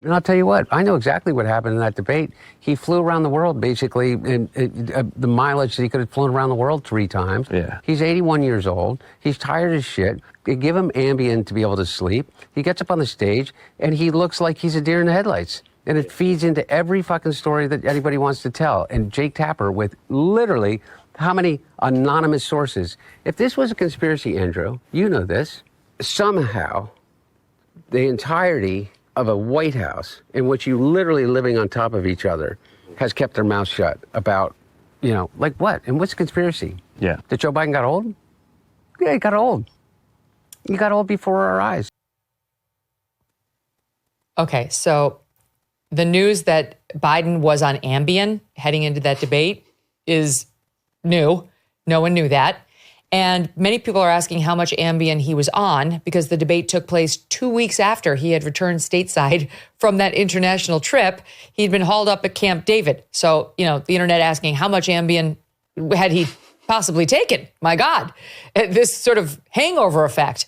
And I'll tell you what, I know exactly what happened in that debate. He flew around the world, basically, the mileage that he could have flown around the world 3 times. Yeah. He's 81 years old. He's tired as shit. They give him Ambien to be able to sleep. He gets up on the stage, and he looks like he's a deer in the headlights. And it feeds into every fucking story that anybody wants to tell. And Jake Tapper, with literally how many anonymous sources. If this was a conspiracy, Andrew, you know this, somehow the entirety of a White House in which you literally living on top of each other has kept their mouth shut about, like what? And what's the conspiracy? Yeah. That Joe Biden got old? Yeah, he got old. He got old before our eyes. Okay, so the news that Biden was on Ambien heading into that debate is new. No one knew that. And many people are asking how much Ambien he was on because the debate took place 2 weeks after he had returned stateside from that international trip. He'd been hauled up at Camp David. So, the internet asking how much Ambien had he possibly taken? My God, this sort of hangover effect.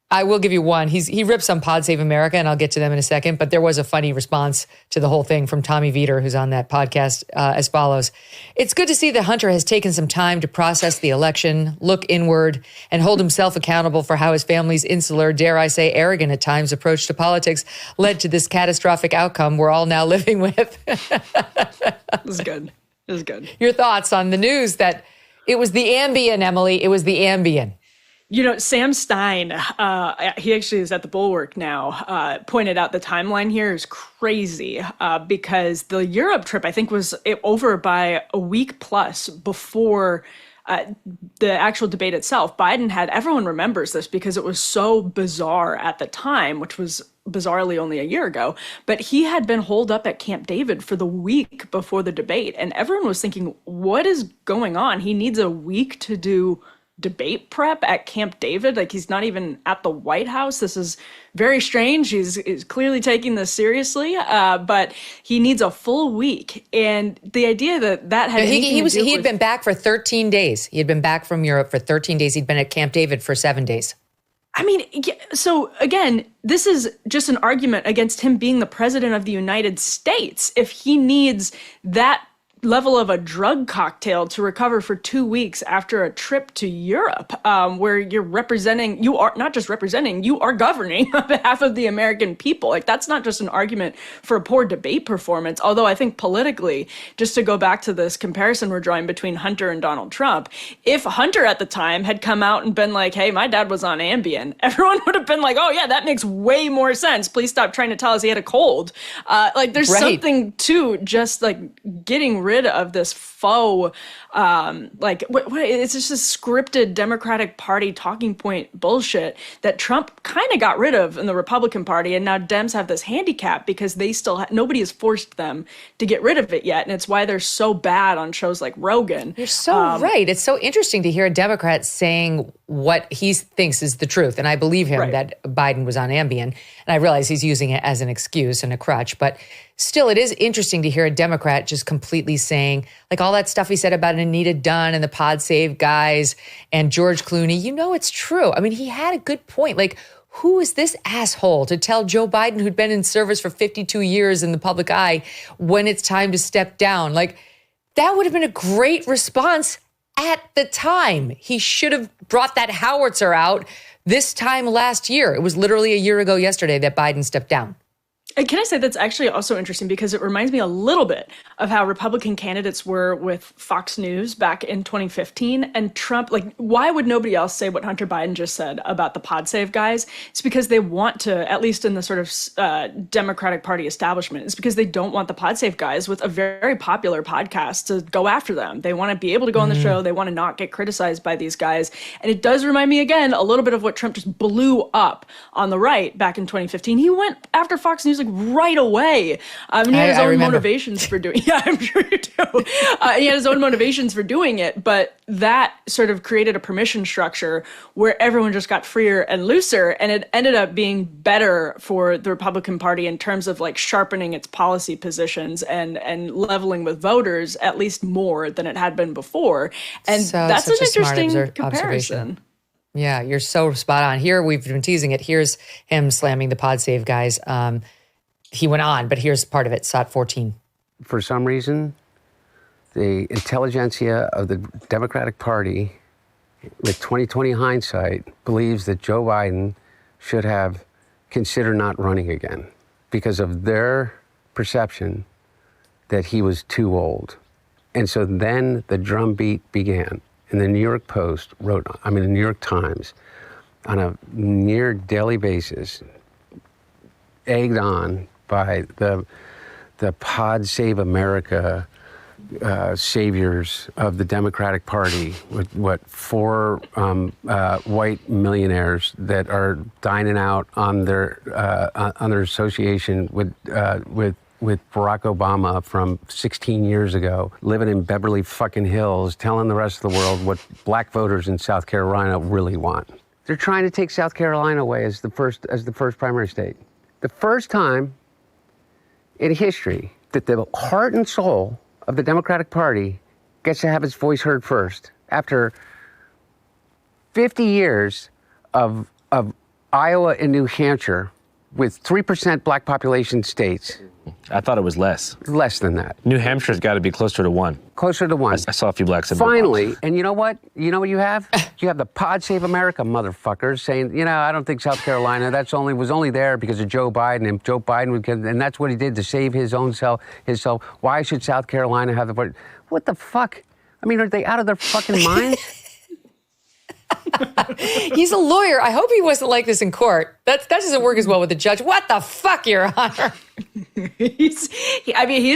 I will give you one. He rips on Pod Save America, and I'll get to them in a second. But there was a funny response to the whole thing from Tommy Vietor, who's on that podcast, as follows. It's good to see that Hunter has taken some time to process the election, look inward, and hold himself accountable for how his family's insular, dare I say arrogant at times, approach to politics led to this catastrophic outcome we're all now living with. It was good. It was good. Your thoughts on the news that it was the Ambien, Emily. It was the Ambien. Sam Stein, he actually is at the Bulwark now, pointed out the timeline here is crazy because the Europe trip, I think, was over by a week plus before the actual debate itself. Biden everyone remembers this because it was so bizarre at the time, which was bizarrely only a year ago, but he had been holed up at Camp David for the week before the debate. And everyone was thinking, what is going on? He needs a week to do debate prep at Camp David. Like, he's not even at the White House. This is very strange. He's clearly taking this seriously, but he needs a full week. And the idea that had he had been back for 13 days. He had been back from Europe for 13 days. He'd been at Camp David for 7 days. I mean, so again, this is just an argument against him being the president of the United States. If he needs that level of a drug cocktail to recover for 2 weeks after a trip to Europe, where you are not just representing, you are governing on behalf of the American people. Like, that's not just an argument for a poor debate performance. Although I think politically, just to go back to this comparison we're drawing between Hunter and Donald Trump, if Hunter at the time had come out and been like, hey, my dad was on Ambien, everyone would have been like, oh yeah, that makes way more sense. Please stop trying to tell us he had a cold. There's something to just like getting rid of this faux, it's just a scripted Democratic Party talking point bullshit that Trump kind of got rid of in the Republican Party. And now Dems have this handicap because they still, nobody has forced them to get rid of it yet. And it's why they're so bad on shows like Rogan. You're so right. It's so interesting to hear a Democrat saying what he thinks is the truth. And I believe him that Biden was on Ambien. And I realize he's using it as an excuse and a crutch, but still, it is interesting to hear a Democrat just completely saying, like, all that stuff he said about Anita Dunn and the Pod Save guys and George Clooney, it's true. I mean, he had a good point. Like, who is this asshole to tell Joe Biden, who'd been in service for 52 years in the public eye, when it's time to step down? Like, that would have been a great response at the time. He should have brought that howitzer out this time last year. It was literally a year ago yesterday that Biden stepped down. And can I say that's actually also interesting because it reminds me a little bit of how Republican candidates were with Fox News back in 2015 and Trump. Like, why would nobody else say what Hunter Biden just said about the Pod Save guys? It's because they want to, at least in the sort of Democratic Party establishment, it's because they don't want the Pod Save guys with a very popular podcast to go after them. They want to be able to go on the show. They want to not get criticized by these guys. And it does remind me again a little bit of what Trump just blew up on the right back in 2015. He went after Fox News right away. He had his own motivations for doing it. Yeah, I'm sure you do. He had his own motivations for doing it, but that sort of created a permission structure where everyone just got freer and looser, and it ended up being better for the Republican Party in terms of like sharpening its policy positions and leveling with voters at least more than it had been before. And so, that's an interesting comparison. Yeah, you're so spot on. Here, we've been teasing it. Here's him slamming the pod save guys. He went on, but here's part of it, SOT 14. For some reason, the intelligentsia of the Democratic Party, with 2020 hindsight, believes that Joe Biden should have considered not running again because of their perception that he was too old. And so then the drumbeat began. And the New York Post the New York Times, on a near daily basis, egged on by the Pod Save America saviors of the Democratic Party, with four white millionaires that are dining out on their association with Barack Obama from 16 years ago, living in Beverly fucking Hills, telling the rest of the world what black voters in South Carolina really want. They're trying to take South Carolina away as the first primary state. The first time in history that the heart and soul of the Democratic Party gets to have its voice heard first, after 50 years of Iowa and New Hampshire with 3% black population states. I thought it was less. Less than that. New Hampshire's got to be closer to 1. Closer to 1. I saw a few blacks in Finally, and you know what? You know what you have? You have the Pod Save America motherfuckers saying, I don't think South Carolina, was only there because of Joe Biden, and Joe Biden, and that's what he did to save his own self. Why should South Carolina have the vote? What the fuck? I mean, are they out of their fucking minds? He's a lawyer. I hope he wasn't like this in court. That doesn't work as well with the judge. What the fuck, Your Honor? He's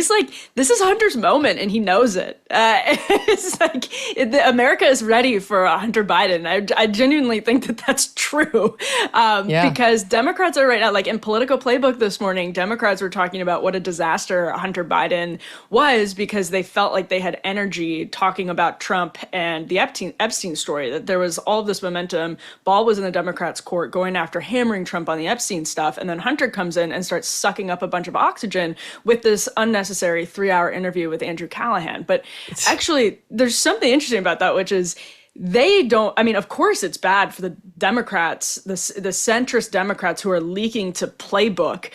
like, this is Hunter's moment, and he knows it. It's like America is ready for Hunter Biden. I genuinely think that that's true, because Democrats are right now, like in Political Playbook this morning, Democrats were talking about what a disaster Hunter Biden was because they felt like they had energy talking about Trump and the Epstein story, that there was all of this momentum. Ball was in the Democrats' court going after hammering Trump on the Epstein stuff, and then Hunter comes in and starts sucking up a bunch of oxygen with this unnecessary 3-hour interview with Andrew Callahan. But actually, there's something interesting about that, which is of course it's bad for the Democrats, the centrist Democrats who are leaking to Playbook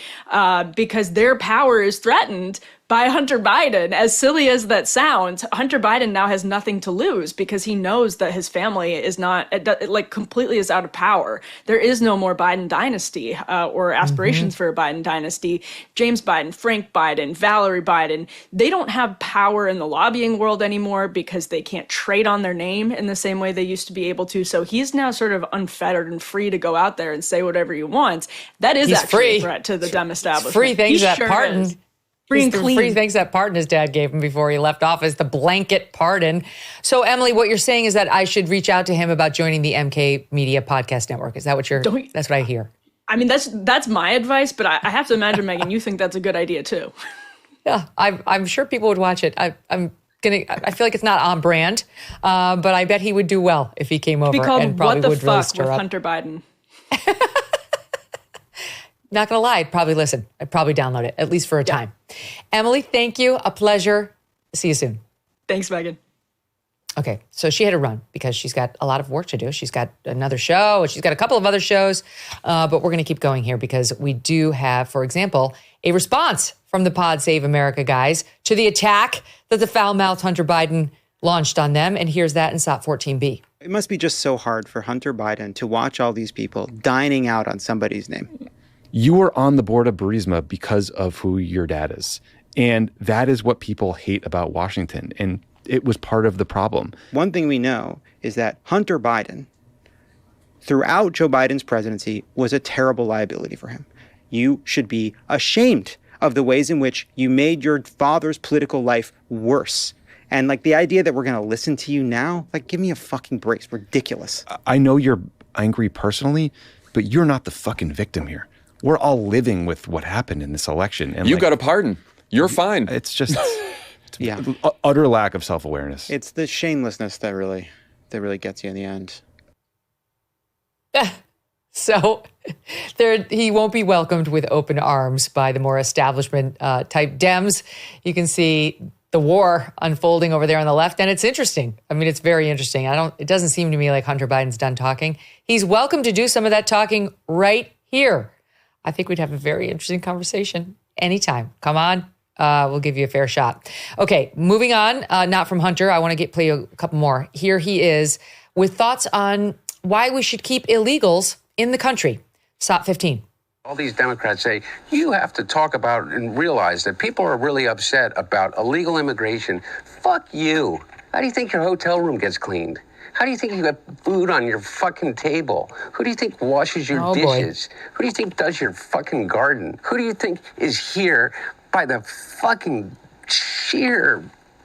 because their power is threatened by Hunter Biden. As silly as that sounds, Hunter Biden now has nothing to lose because he knows that his family is not, completely is out of power. There is no more Biden dynasty or aspirations for a Biden dynasty. James Biden, Frank Biden, Valerie Biden, they don't have power in the lobbying world anymore because they can't trade on their name in the same way they used to be able to. So he's now sort of unfettered and free to go out there and say whatever he wants. That is actually a threat to the Dem establishment. Free things that pardon. Is. Free and clean. Free things that pardon his dad gave him before he left office, the blanket pardon. So, Emily, what you're saying is that I should reach out to him about joining the MK Media Podcast Network. Is that what that's what I hear? I mean, that's my advice, but I have to imagine, Megyn, you think that's a good idea too. Yeah, I'm sure people would watch it. I feel like it's not on brand, but I bet he would do well if he came over. It'd be called and probably What the would really Fuck stir with up. Hunter Biden. Not going to lie, I'd probably listen. I'd probably download it, at least for a time. Emily, thank you. A pleasure. See you soon. Thanks, Megyn. Okay, so she had to run because she's got a lot of work to do. She's got another show, and she's got a couple of other shows, but we're going to keep going here because we do have, for example, a response from the Pod Save America guys to the attack that the foul-mouthed Hunter Biden launched on them, and here's that in SOT 14B. It must be just so hard for Hunter Biden to watch all these people dining out on somebody's name. You were on the board of Burisma because of who your dad is. And that is what people hate about Washington. And it was part of the problem. One thing we know is that Hunter Biden, throughout Joe Biden's presidency, was a terrible liability for him. You should be ashamed of the ways in which you made your father's political life worse. And the idea that we're going to listen to you now, give me a fucking break. It's ridiculous. I know you're angry personally, but you're not the fucking victim here. We're all living with what happened in this election. And you got a pardon. You're fine. It's just yeah, utter lack of self-awareness. It's the shamelessness that really gets you in the end. So he won't be welcomed with open arms by the more establishment type Dems. You can see the war unfolding over there on the left. And it's interesting. I mean, it's very interesting. It doesn't seem to me like Hunter Biden's done talking. He's welcome to do some of that talking right here. I think we'd have a very interesting conversation anytime. Come on. We'll give you a fair shot. Okay, moving on, not from Hunter. I want to play you a couple more. Here he is with thoughts on why we should keep illegals in the country. SOT 15. All these Democrats say, you have to talk about and realize that people are really upset about illegal immigration. Fuck you. How do you think your hotel room gets cleaned? How do you think you got food on your fucking table? Who do you think washes your dishes? Who do you think does your fucking garden? Who do you think is here by the fucking sheer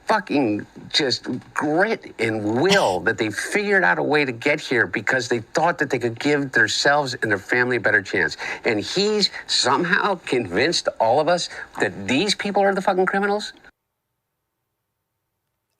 fucking just grit and will that they figured out a way to get here because they thought that they could give themselves and their family a better chance. And he's somehow convinced all of us that these people are the fucking criminals?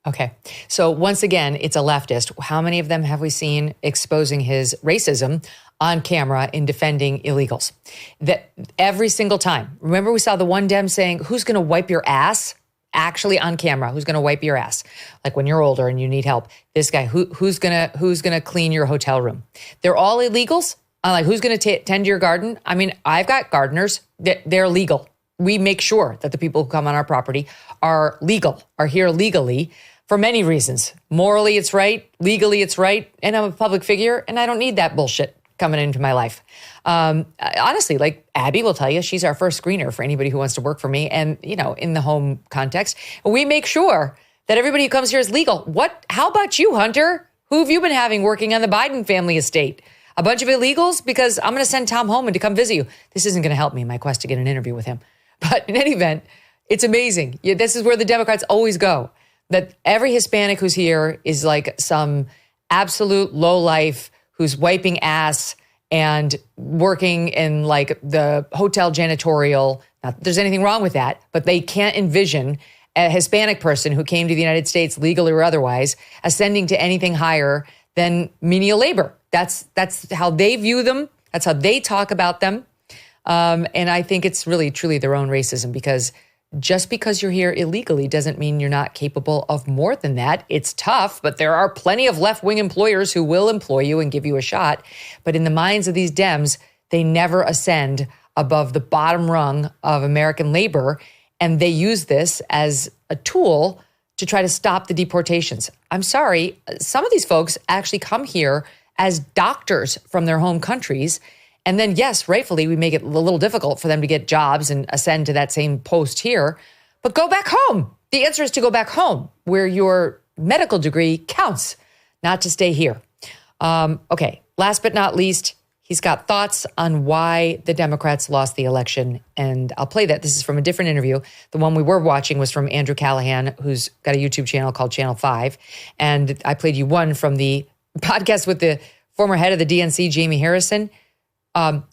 Okay. So once again, it's a leftist. How many of them have we seen exposing his racism on camera in defending illegals? That every single time. Remember, we saw the one Dem saying, who's going to wipe your ass? Actually on camera, who's going to wipe your ass? Like when you're older and you need help. This guy, who's gonna clean your hotel room? They're all illegals. I'm like, who's going to tend to your garden? I mean, I've got gardeners. They're legal. We make sure that the people who come on our property are legal, are here legally for many reasons. Morally, it's right. Legally, it's right. And I'm a public figure, and I don't need that bullshit coming into my life. Honestly, like Abby will tell you, she's our first screener for anybody who wants to work for me. And, you know, in the home context, we make sure that everybody who comes here is legal. How about you, Hunter? Who have you been having working on the Biden family estate? A bunch of illegals? Because I'm going to send Tom Homan to come visit you. This isn't going to help me in my quest to get an interview with him. But in any event, it's amazing. This is where the Democrats always go. That every Hispanic who's here is like some absolute lowlife who's wiping ass and working in like the hotel janitorial. Not that there's anything wrong with that, but they can't envision a Hispanic person who came to the United States legally or otherwise ascending to anything higher than menial labor. That's how they view them. That's how they talk about them. And I think it's really, truly their own racism, because just because you're here illegally doesn't mean you're not capable of more than that. It's tough, but there are plenty of left-wing employers who will employ you and give you a shot. But in the minds of these Dems, they never ascend above the bottom rung of American labor. And they use this as a tool to try to stop the deportations. I'm sorry, some of these folks actually come here as doctors from their home countries. And then, yes, rightfully, we make it a little difficult for them to get jobs and ascend to that same post here. But go back home. The answer is to go back home where your medical degree counts, not to stay here. Okay, last but not least, he's got thoughts on why the Democrats lost the election. And I'll play that. This is from a different interview. The one we were watching was from Andrew Callahan, who's got a YouTube channel called Channel 5. And I played you one from the podcast with the former head of the DNC, Jamie Harrison,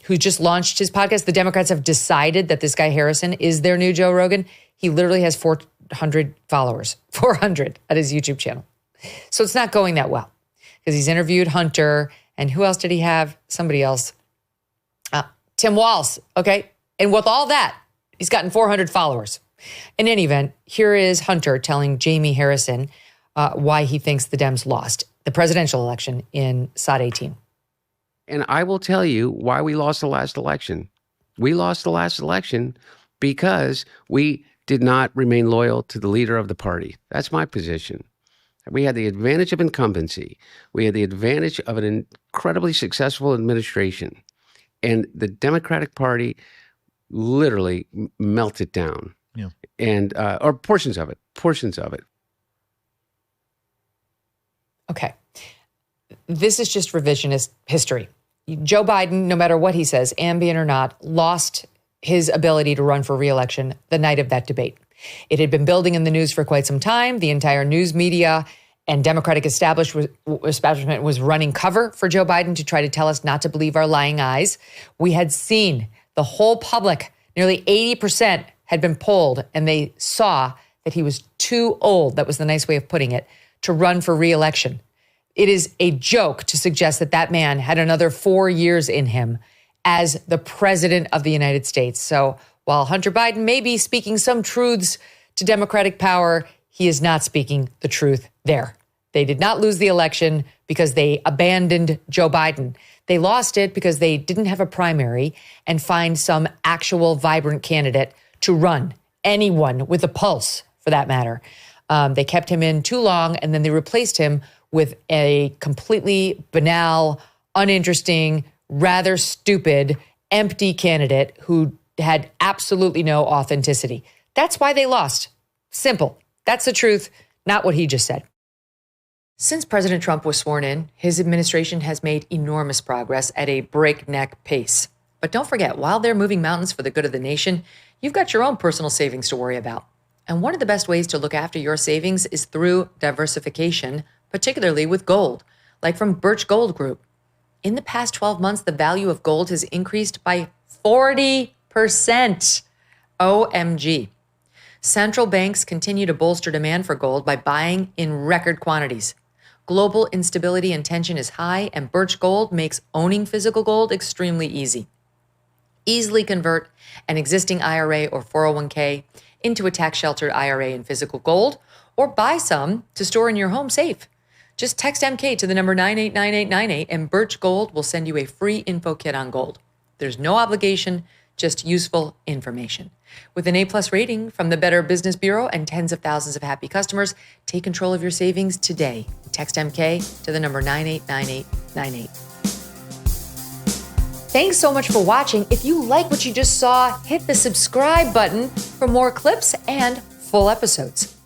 who just launched his podcast. The Democrats have decided that this guy Harrison is their new Joe Rogan. He literally has 400 followers, 400 at his YouTube channel. So it's not going that well because he's interviewed Hunter. And who else did he have? Somebody else. Tim Walz. Okay. And with all that, he's gotten 400 followers. In any event, here is Hunter telling Jamie Harrison why he thinks the Dems lost the presidential election in SOT 18. And I will tell you why we lost the last election. We lost the last election because we did not remain loyal to the leader of the party. That's my position. We had the advantage of incumbency. We had the advantage of an incredibly successful administration. And the Democratic Party literally melted down. Yeah. And or portions of it. Okay. This is just revisionist history. Joe Biden, no matter what he says, ambient or not, lost his ability to run for re-election the night of that debate. It had been building in the news for quite some time. The entire news media and Democratic establishment was running cover for Joe Biden to try to tell us not to believe our lying eyes. We had seen the whole public, nearly 80% had been polled, and they saw that he was too old, that was the nice way of putting it, to run for re-election. It is a joke to suggest that that man had another 4 years in him as the president of the United States. So while Hunter Biden may be speaking some truths to Democratic power, he is not speaking the truth there. They did not lose the election because they abandoned Joe Biden. They lost it because they didn't have a primary and find some actual vibrant candidate to run, anyone with a pulse for that matter. They kept him in too long, and then they replaced him with a completely banal, uninteresting, rather stupid, empty candidate who had absolutely no authenticity. That's why they lost. Simple. That's the truth, not what he just said. Since President Trump was sworn in, his administration has made enormous progress at a breakneck pace. But don't forget, while they're moving mountains for the good of the nation, you've got your own personal savings to worry about. And one of the best ways to look after your savings is through diversification, particularly with gold, like from Birch Gold Group. In the past 12 months, the value of gold has increased by 40%. OMG. Central banks continue to bolster demand for gold by buying in record quantities. Global instability and tension is high, and Birch Gold makes owning physical gold extremely easy. Easily convert an existing IRA or 401k into a tax-sheltered IRA in physical gold, or buy some to store in your home safe. Just text MK to the number 989898 and Birch Gold will send you a free info kit on gold. There's no obligation, just useful information. With an A+ rating from the Better Business Bureau and tens of thousands of happy customers, take control of your savings today. Text MK to the number 989898. Thanks so much for watching. If you like what you just saw, hit the subscribe button for more clips and full episodes.